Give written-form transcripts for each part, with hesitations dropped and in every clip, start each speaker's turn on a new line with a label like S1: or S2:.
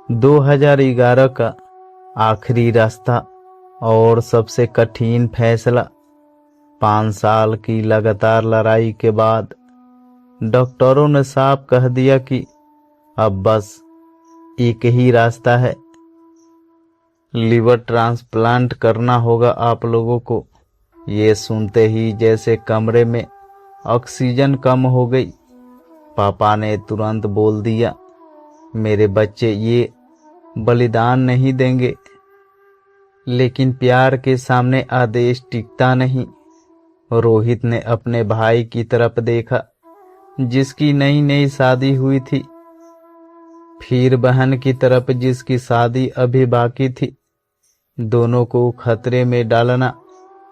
S1: 2011 का आखिरी रास्ता और सबसे कठिन फैसला। 5 साल की लगातार लड़ाई के बाद डॉक्टरों ने साफ कह दिया कि अब बस एक ही रास्ता है, लिवर ट्रांसप्लांट करना होगा आप लोगों को। ये सुनते ही जैसे कमरे में ऑक्सीजन कम हो गई। पापा ने तुरंत बोल दिया, मेरे बच्चे ये बलिदान नहीं देंगे। लेकिन प्यार के सामने आदेश टिकता नहीं। रोहित ने अपने भाई की तरफ देखा, जिसकी नई नई शादी हुई थी, फिर बहन की तरफ जिसकी शादी अभी बाकी थी। दोनों को खतरे में डालना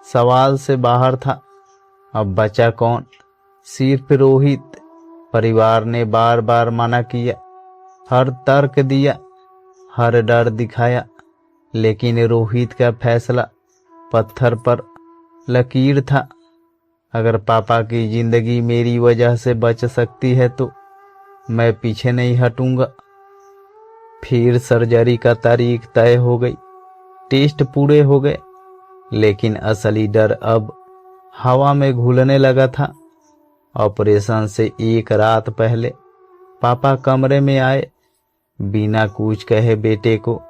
S1: सवाल से बाहर था। अब बचा कौन? सिर्फ रोहित। परिवार ने बार बार मना किया, हर तर्क दिया, हर डर दिखाया, लेकिन रोहित का फैसला पत्थर पर लकीर था। अगर पापा की जिंदगी मेरी वजह से बच सकती है तो मैं पीछे नहीं हटूंगा। फिर सर्जरी का तारीख तय हो गई, टेस्ट पूरे हो गए, लेकिन असली डर अब हवा में घुलने लगा था। ऑपरेशन से एक रात पहले पापा कमरे में आए, बिना कुछ कहे बेटे को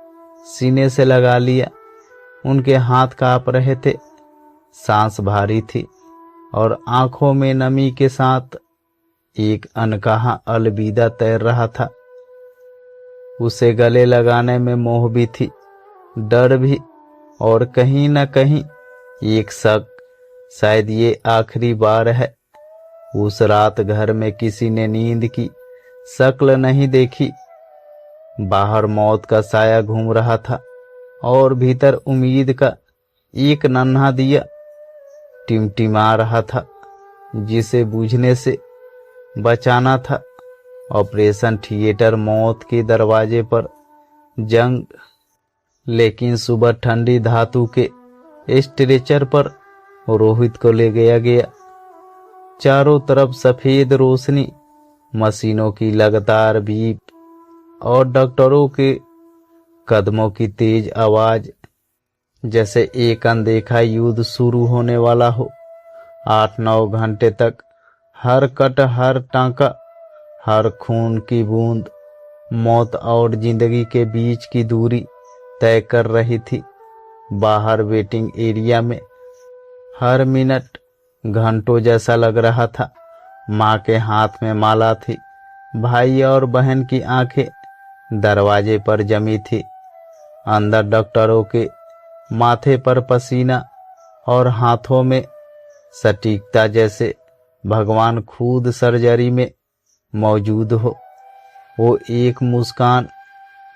S1: सीने से लगा लिया। उनके हाथ कांप रहे थे, सांस भारी थी और आंखों में नमी के साथ एक अनकहा अलविदा तैर रहा था। उसे गले लगाने में मोह भी थी, डर भी, और कहीं न कहीं एक शक, शायद ये आखिरी बार है। उस रात घर में किसी ने नींद की शक्ल नहीं देखी। बाहर मौत का साया घूम रहा था और भीतर उम्मीद का एक नन्हा दिया टिमटिमा रहा था, जिसे बुझने से बचाना था। ऑपरेशन थिएटर मौत के दरवाजे पर जंग, लेकिन सुबह ठंडी धातु के स्ट्रेचर पर रोहित को ले गया। चारों तरफ सफेद रोशनी, मशीनों की लगातार बीप और डॉक्टरों के कदमों की तेज आवाज, जैसे एक अनदेखा युद्ध शुरू होने वाला हो। 8-9 घंटे तक हर कट, हर टांका, हर खून की बूंद मौत और जिंदगी के बीच की दूरी तय कर रही थी। बाहर वेटिंग एरिया में हर मिनट घंटों जैसा लग रहा था। माँ के हाथ में माला थी, भाई और बहन की आंखें दरवाजे पर जमी थी। अंदर डॉक्टरों के माथे पर पसीना और हाथों में सटीकता, जैसे भगवान खुद सर्जरी में मौजूद हो। वो एक मुस्कान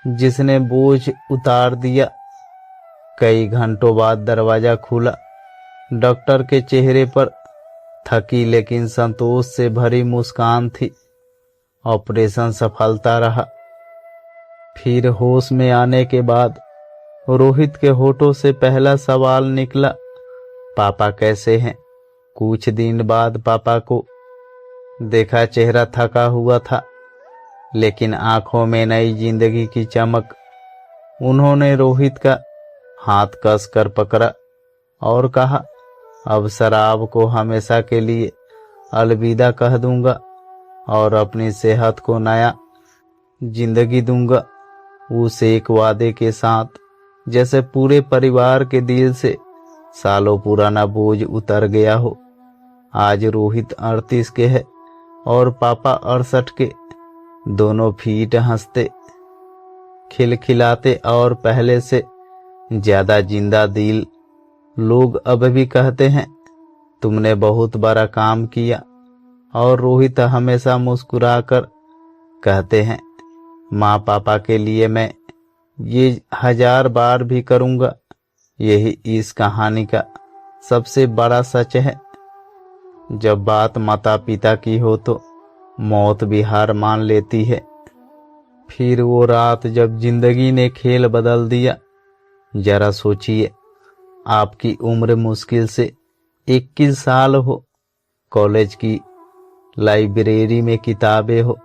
S1: जिसने बोझ उतार दिया। कई घंटों बाद दरवाजा खुला। डॉक्टर के चेहरे पर थकी लेकिन संतोष से भरी मुस्कान थी। ऑपरेशन सफलता रहा। फिर होश में आने के बाद रोहित के होठों से पहला सवाल निकला, पापा कैसे हैं? कुछ दिन बाद पापा को देखा, चेहरा थका हुआ था, लेकिन आंखों में नई जिंदगी की चमक। उन्होंने रोहित का हाथ कसकर पकड़ा और कहा, अब शराब को हमेशा के लिए अलविदा कह दूंगा और अपनी सेहत को नया जिंदगी दूंगा। उस एक वादे के साथ जैसे पूरे परिवार के दिल से सालों पुराना बोझ उतर गया हो। आज रोहित 38 के है और पापा 68 के। दोनों फीट हंसते, खिलखिलाते और पहले से ज्यादा जिंदा दिल। लोग अब भी कहते हैं, तुमने बहुत बड़ा काम किया, और रोहित हमेशा मुस्कुराकर कहते हैं, माँ पापा के लिए मैं ये 1000 बार भी करूंगा। यही इस कहानी का सबसे बड़ा सच है। जब बात माता पिता की हो तो मौत भी हार मान लेती है। फिर वो रात जब जिंदगी ने खेल बदल दिया। जरा सोचिए, आपकी उम्र मुश्किल से 21 साल हो, कॉलेज की लाइब्रेरी में किताबें हो,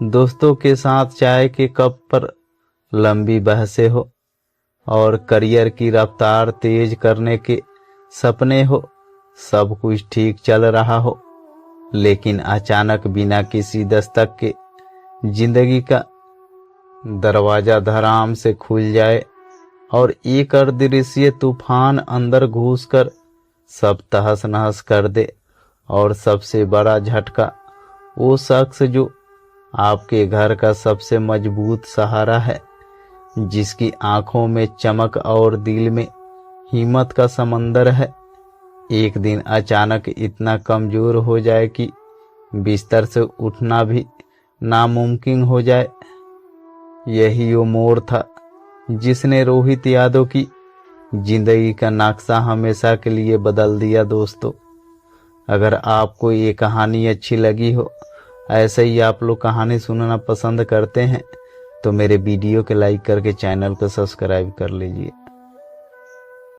S1: दोस्तों के साथ चाय के कप पर लंबी बहसें हो और करियर की रफ्तार तेज करने के सपने हो, सब कुछ ठीक चल रहा हो, लेकिन अचानक बिना किसी दस्तक के जिंदगी का दरवाजा धड़ाम से खुल जाए और एक अदृश्य तूफान अंदर घुसकर सब तहस नहस कर दे। और सबसे बड़ा झटका वो शख्स जो आपके घर का सबसे मजबूत सहारा है, जिसकी आंखों में चमक और दिल में हिम्मत का समंदर है, एक दिन अचानक इतना कमजोर हो जाए कि बिस्तर से उठना भी नामुमकिन हो जाए। यही वो मोड़ था जिसने रोहित यादव की जिंदगी का नक्शा हमेशा के लिए बदल दिया। दोस्तों, अगर आपको ये कहानी अच्छी लगी हो, ऐसे ही आप लोग कहानी सुनना पसंद करते हैं, तो मेरे वीडियो को लाइक करके चैनल को सब्सक्राइब कर लीजिए।